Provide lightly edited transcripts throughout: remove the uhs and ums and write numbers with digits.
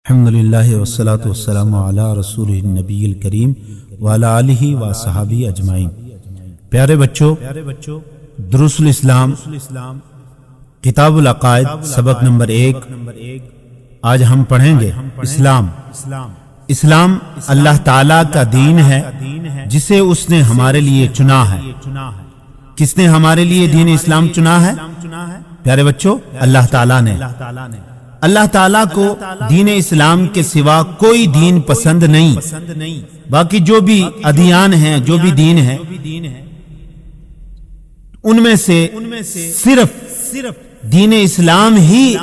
الحمدللہ والصلاة والسلام علی رسول النبی الکریم وعلی آلہ وصحبہ اجمعین۔ پیارے بچوں، دروس الاسلام کتاب العقائد سبق نمبر 1 آج ہم پڑھیں گے۔ اسلام اللہ تعالیٰ کا دین ہے جسے اس نے ہمارے لیے چنا ہے۔ کس نے ہمارے لیے دین اسلام چنا ہے؟ پیارے بچوں، اللہ تعالیٰ نے۔ اللہ تعالیٰ کو دین اسلام کے سوا کوئی دین پسند نہیں۔ باقی جو بھی ادیان ہیں، جو بھی دین ہیں، ان میں سے صرف دین اسلام ہی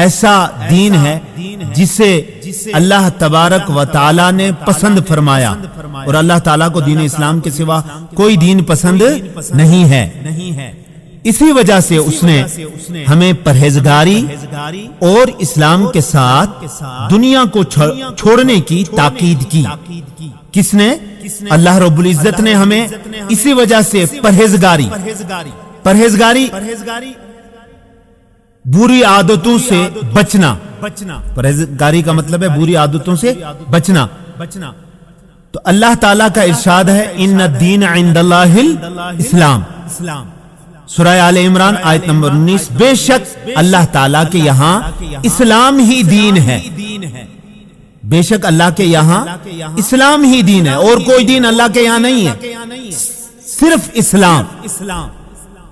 ایسا دین ہے جسے اللہ تبارک و تعالیٰ نے پسند فرمایا، اور اللہ تعالیٰ کو دین اسلام کے سوا کوئی دین پسند نہیں ہے۔ اسی وجہ سے اس نے ہمیں پرہیزگاری اور اسلام کے ساتھ دنیا کو چھوڑنے کی تاکید کی۔ کس نے؟ اللہ رب العزت نے ہمیں اسی وجہ سے پرہیزگاری بری عادتوں سے بچنا۔ پرہیزگاری کا مطلب ہے بری عادتوں سے بچنا۔ تو اللہ تعالیٰ کا ارشاد ہے ان الدین عند اللہ الاسلام، سورہ آل عمران آیت نمبر 19، بے شک اللہ تعالیٰ کے یہاں اسلام ہی دین ہے۔ بے شک اللہ کے یہاں اسلام ہی دین ہے، اور کوئی دین اللہ کے یہاں نہیں ہے، صرف اسلام۔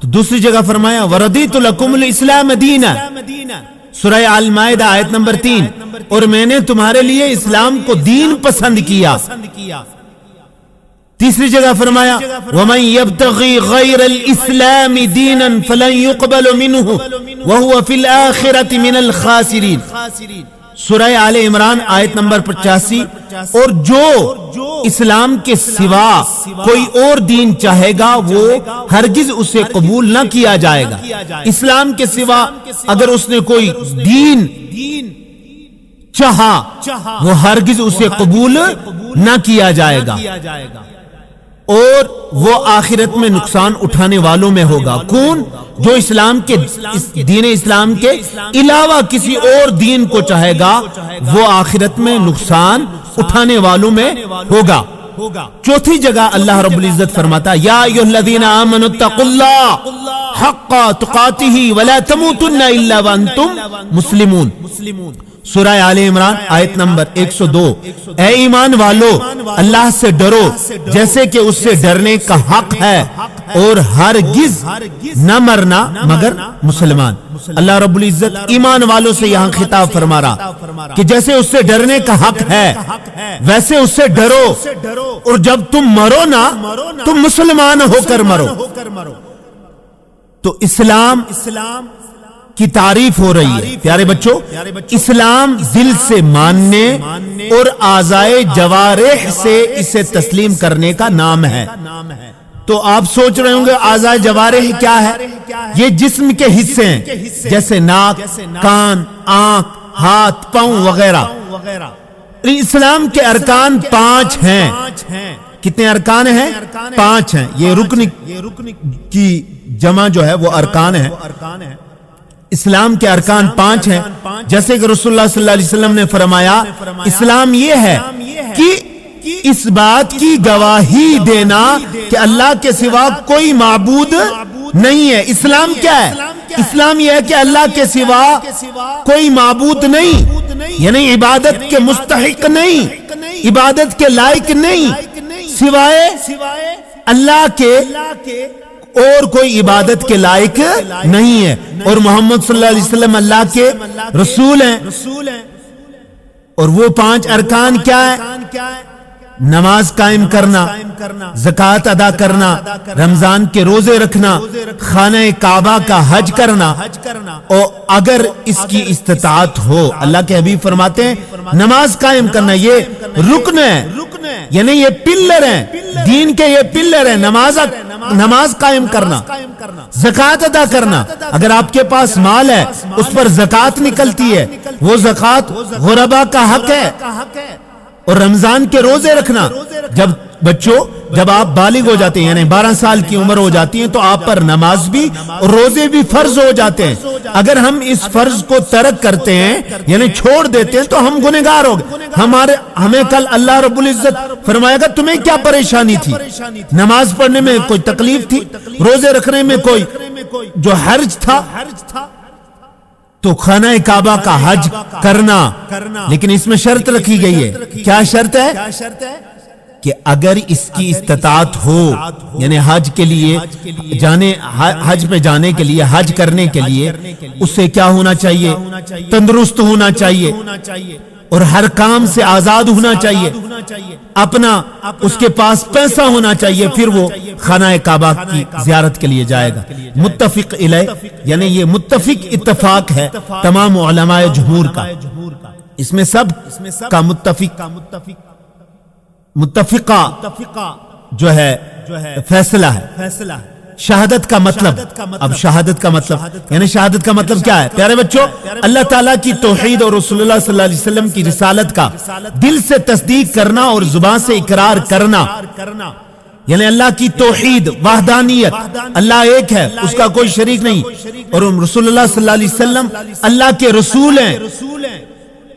تو دوسری جگہ فرمایا وَرَضِيتُ لَكُمُ الْإِسْلَامَ دِينًا، سورہ المائدہ آیت نمبر 3، اور میں نے تمہارے لیے اسلام کو دین پسند کیا۔ تیسری جگہ فرمایا وَمَن يَبْتَغِي غَيْرَ الْإِسْلَامِ دِينًا فَلَن يُقْبَلَ مِنْهُ وَهُوَ فِي الْآخِرَةِ مِنَ الْخَاسِرِينَ، سورہ آل عمران آیت نمبر 85۔ اور جو اسلام کے سوا کوئی اور دین چاہے گا وہ ہرگز اسے قبول نہ کیا جائے گا۔ اسلام کے سوا اگر اس نے کوئی دین چاہا وہ ہرگز اسے قبول نہ کیا جائے گا، اور وہ آخرت میں نقصان اٹھانے والوں میں ہوگا۔ کون؟ جو اسلام کے دین اسلام کے علاوہ کسی اور دین کو چاہے گا وہ آخرت میں نقصان اٹھانے والوں میں ہوگا۔ چوتھی جگہ اللہ رب العزت فرماتا یا ایھا الذین آمنوا اتقوا اللہ حق تقاتہ ولا تموتن الا وانتم مسلمون، سورہ آل عمران آیت نمبر 102، اے ایمان والو اللہ سے ڈرو جیسے کہ اس سے ڈرنے کا حق ہے، اور ہرگز نہ مرنا مگر مسلمان۔ اللہ رب العزت ایمان والوں سے یہاں خطاب فرما رہا کہ جیسے اس سے ڈرنے کا حق ہے ویسے اس سے ڈرو، اور جب تم مرو نا تم مسلمان ہو کر مرو۔ تو اسلام کی تعریف ہو رہی ہے۔ پیارے بچوں، اسلام دل سے ماننے اور اعضائے جوارح سے اسے تسلیم کرنے کا نام ہے۔ تو آپ سوچ رہے ہوں گے اعضائے جوارح کیا ہے؟ یہ جسم کے حصے ہیں، جیسے ناک، کان، آنکھ، ہاتھ، پاؤں وغیرہ۔ اسلام کے ارکان 5 ہیں۔ کتنے ارکان ہیں؟ 5 ہیں۔ یہ رکن کی جمع جو ہے وہ ارکان ہے۔ اسلام کے ارکان 5 ہیں، جیسے کہ رسول اللہ صلی اللہ علیہ وسلم نے فرمایا اسلام یہ ہے کہ اس بات کی گواہی دینا کہ اللہ کے سوا کوئی معبود نہیں ہے۔ اسلام کیا ہے؟ اسلام یہ ہے کہ اللہ کے سوا کوئی معبود نہیں، یعنی عبادت کے مستحق نہیں، عبادت کے لائق نہیں، سوائے اللہ کے اور کوئی عبادت کے لائق نہیں ہے، اور محمد صلی اللہ علیہ وسلم اللہ کے رسول ہیں۔ اور وہ 5 ارکان کیا ہے؟ نماز قائم کرنا، زکوٰۃ ادا کرنا، رمضان کے روزے رکھنا، خانہ کعبہ کا حج کرنا، اور اگر اس کی استطاعت ہو۔ اللہ کے حبیب فرماتے ہیں نماز قائم کرنا یہ رکن ہے، یعنی یہ پلر ہیں دین کے، یہ پلر ہیں نماز قائم کرنا، زکوٰۃ ادا کرنا۔ اگر آپ کے پاس مال ہے اس پر زکوٰۃ نکلتی ہے، وہ زکوٰۃ غربا کا حق ہے۔ اور رمضان کے روزے رکھنا، جب بچوں جب آپ بالغ ہو جاتے ہیں یعنی 12 سال کی عمر ہو جاتی ہے تو آپ پر نماز بھی اور روزے بھی فرض ہو جاتے ہیں. اگر ہم اس فرض کو ترک کرتے ہیں یعنی چھوڑ دیتے ہیں تو ہم گنہگار ہو گئے. ہمیں کل اللہ رب العزت فرمائے گا تمہیں کیا پریشانی تھی؟ نماز پڑھنے میں کوئی تکلیف تھی؟ روزے رکھنے میں کوئی جو حرج تھا؟ تو خانہ کعبہ کا حج کرنا، لیکن اس میں شرط رکھی گئی ہے. کیا شرط ہے؟ کہ اگر اس کی استطاعت ہو یعنی حج کے لیے حج پہ جانے کے لیے، حج کرنے کے لیے اسے کیا ہونا چاہیے؟ تندرست ہونا چاہیے اور ہر کام سے آزاد ہونا چاہیے. اپنا اس کے پاس پیسہ ہونا چاہیے، پھر وہ خانہ کعبہ کی زیارت کے لیے جائے گا. متفق علیہ یعنی یہ متفق اتفاق ہے تمام علماء جمہور کا. اس میں سب کا متفقہ جو ہے فیصلہ ہے. شہادت کا مطلب، اب شہادت کا مطلب یعنی شہادت کا مطلب کیا ہے؟ پیارے بچوں، اللہ تعالیٰ کی توحید اور رسول اللہ صلی اللہ علیہ وسلم کی رسالت کا دل سے تصدیق کرنا اور زبان سے اقرار کرنا. یعنی اللہ کی توحید، وحدانیت، اللہ ایک ہے، اس کا کوئی شریک نہیں، اور رسول اللہ صلی اللہ علیہ وسلم اللہ کے رسول ہیں،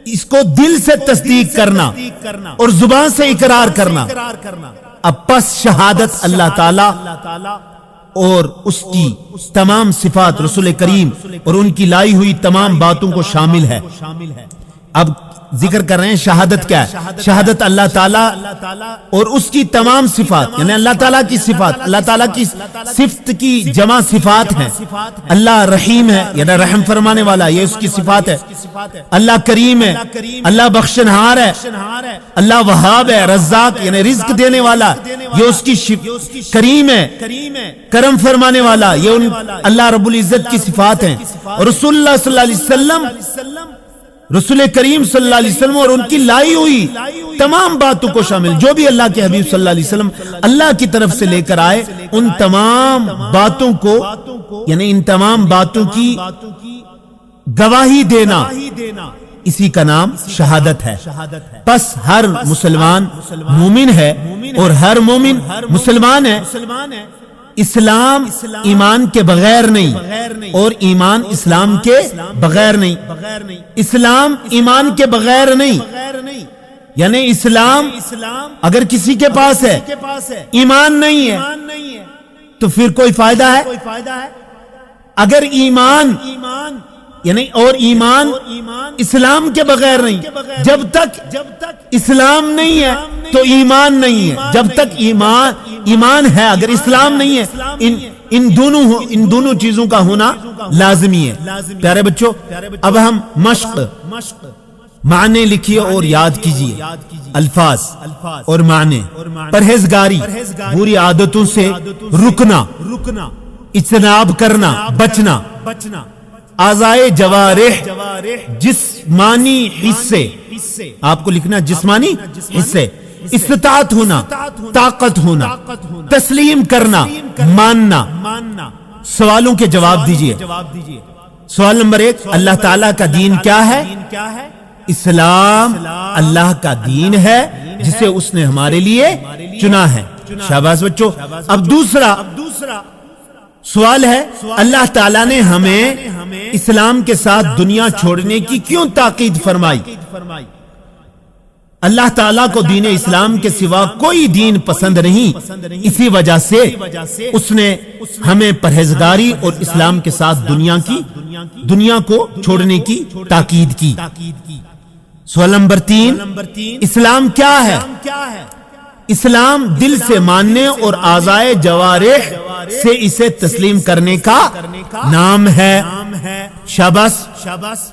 اس کو دل سے تصدیق کرنا اور زبان سے اقرار کرنا. اب پس شہادت اللہ تعالیٰ اور اس کی تمام صفات، رسول کریم اور ان کی لائی ہوئی تمام باتوں کو شامل ہے. اب ذکر کر رہے ہیں شہادت کیا ہے. شہادت اللہ تعالیٰ اور اس کی تمام صفات یعنی اللہ تعالیٰ کی صفات، اللہ تعالیٰ کی صفت کی جمع صفات ہیں. اللہ رحیم ہے یعنی رحم فرمانے والا، یہ اس کی صفات ہے. اللہ کریم ہے، اللہ بخشنہار ہے. اللہ وہاب ہے، رزاق یعنی رزق دینے والا، یہ اس کی کریم ہے، کرم فرمانے والا، یہ اللہ رب العزت کی صفات ہیں. اور رسول اللہ صلی اللہ علیہ وسلم، رسول کریم صلی اللہ علیہ وسلم اور ان کی لائی ہوئی تمام باتوں کو شامل، جو بھی اللہ کے حبیب صلی اللہ علیہ وسلم اللہ کی طرف سے لے کر آئے، ان تمام باتوں کو یعنی ان تمام باتوں کی گواہی دینا، اسی کا نام شہادت ہے. پس ہر مسلمان مومن ہے اور ہر مومن مسلمان ہے. اسلام ایمان کے بغیر نہیں اور ایمان اسلام کے بغیر نہیں. اسلام ایمان کے بغیر نہیں یعنی اسلام اگر کسی کے پاس ہے، ایمان نہیں ہے تو پھر کوئی فائدہ ہے؟ اگر ایمان یعنی اور ایمان اسلام کے بغیر نہیں، جب تک اسلام نہیں ہے تو ایمان نہیں ہے. جب تک ایمان ہے اگر اسلام نہیں ہے، ان دونوں چیزوں کا ہونا لازمی ہے. پیارے بچوں، اب ہم مشق معنی لکھیے اور یاد کیجئے. الفاظ اور معنی. پرہیزگاری، بری عادتوں سے رکنا، اجتناب کرنا، بچنا. اعضائے جوارح، جسمانی حصے، آپ کو لکھنا جسمانی حصے. استطاعت ہونا، طاقت ہونا، تسلیم کرنا، ماننا. سوالوں کے جواب دیجئے. سوال نمبر 1، اللہ تعالیٰ کا دین کیا ہے؟ اسلام اللہ کا دین ہے جسے اس نے ہمارے لیے چنا ہے. شاباش بچوں. اب دوسرا سوال ہے، اللہ تعالیٰ نے ہمیں اسلام کے ساتھ دنیا چھوڑنے کی کیوں تاکید فرمائی؟ اللہ تعالیٰ کو دین اسلام کے سوا کوئی دین پسند نہیں، اسی وجہ سے اس نے ہمیں پرہیزگاری اور اسلام کے ساتھ دنیا کو چھوڑنے کی تاکید کی. سوال نمبر 3، اسلام کیا ہے؟ اسلام دل سے ماننے اور اعضائے جوارح سے اسے تسلیم کرنے کا نام ہے. شاباش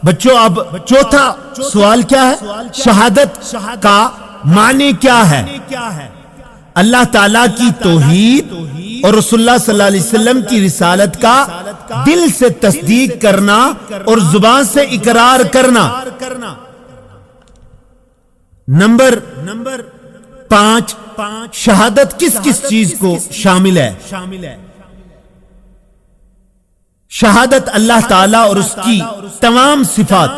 بچوں. اب چوتھا سوال کیا ہے؟ شہادت کا معنی کیا ہے؟ اللہ تعالیٰ کی توحید اور رسول اللہ صلی اللہ علیہ وسلم کی رسالت کا دل سے تصدیق کرنا اور زبان سے اقرار کرنا. نمبر 5، شہادت کس کس چیز کو شامل ہے؟ شہادت اللہ تعالیٰ اور اس کی تمام صفات،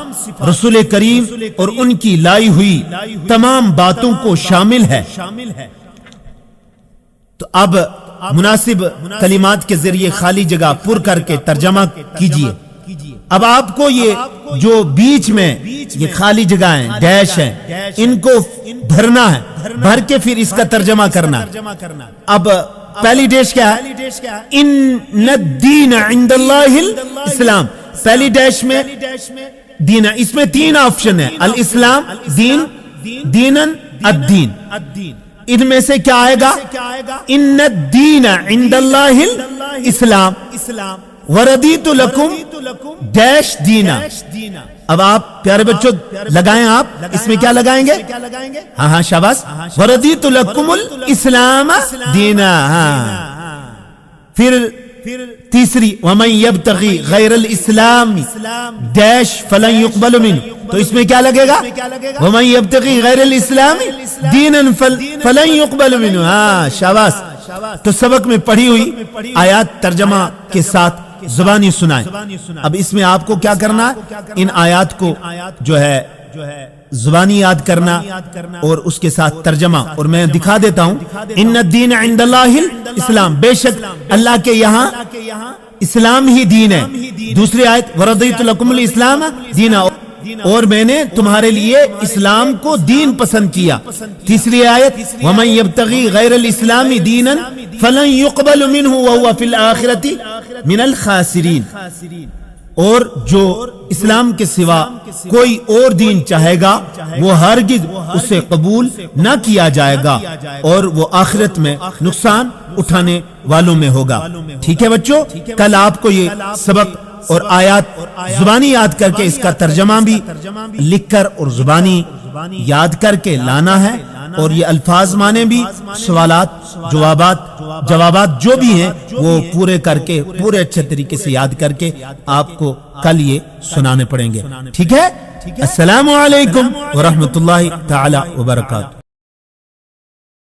رسول کریم اور ان کی لائی ہوئی تمام باتوں کو شامل ہے. تو اب مناسب کلمات کے ذریعے خالی جگہ پر کر کے ترجمہ کیجئے. اب آپ کو یہ جو بیچ میں یہ خالی جگہ ہیں، ڈیش ہیں، ان کو بھرنا ہے، بھر کے پھر اس کا ترجمہ کرنا. اب پہلی ڈیش کیا ہے؟ ان الدین عند اللہ الاسلام. پہلی ڈیش میں دین، اس میں 3 آپشن ہے، الاسلام، دین، دینن، الدین. ان میں سے کیا آئے گا؟ ان الدین عند اللہ الاسلام وردیت لکم ڈیش دینا. اب آپ پیارے بچوں لگائیں، آپ اس میں کیا لگائیں گے؟ ہاں ہاں شاباش. وردیت لکم الاسلام دینا. پھر تیسری ومن یبتغی غیر الاسلام ڈیش فلن یقبل منہ. تو اس میں کیا لگے گا؟ ومن یبتغی غیر الاسلام دینا فلن یقبل منہ. ہاں شاباش. تو سبق میں پڑھی ہوئی آیات ترجمہ کے ساتھ زبانی سنائیں. اب اس میں آپ کو کیا کرنا؟ ان آیات کو جو ہے زبانی یاد کرنا اور اس کے ساتھ ترجمہ. اور میں دکھا دیتا ہوں، ان الدین عند اللہ الاسلام، بے شک اللہ کے یہاں اسلام ہی دین ہے. دوسری آیت ورضیت لکم الاسلام دینا، اور میں نے تمہارے لیے اسلام کو دین پسند کیا. تیسری آیت ومن یبتغی غیر الاسلام دینا فلن یقبل منہ وہو فی الآخرۃ من الخاسرین. اور جو اسلام کے سوا کوئی اور دین چاہے گا وہ ہرگز اسے قبول نہ کیا جائے گا اور وہ آخرت میں نقصان اٹھانے والوں میں ہوگا. ٹھیک ہے بچوں، کل آپ کو یہ سبق اور آیات زبانی یاد کر کے اس کا ترجمہ بھی لکھ کر اور زبانی یاد کر کے لانا ہے. اور یہ الفاظ معنی بھی، سوالات جوابات جو بھی ہیں وہ پورے کر کے پورے اچھے طریقے سے یاد کر کے آپ کو کل یہ سنانے پڑیں گے. ٹھیک ہے؟ السلام علیکم ورحمۃ اللہ تعالی وبرکاتہ.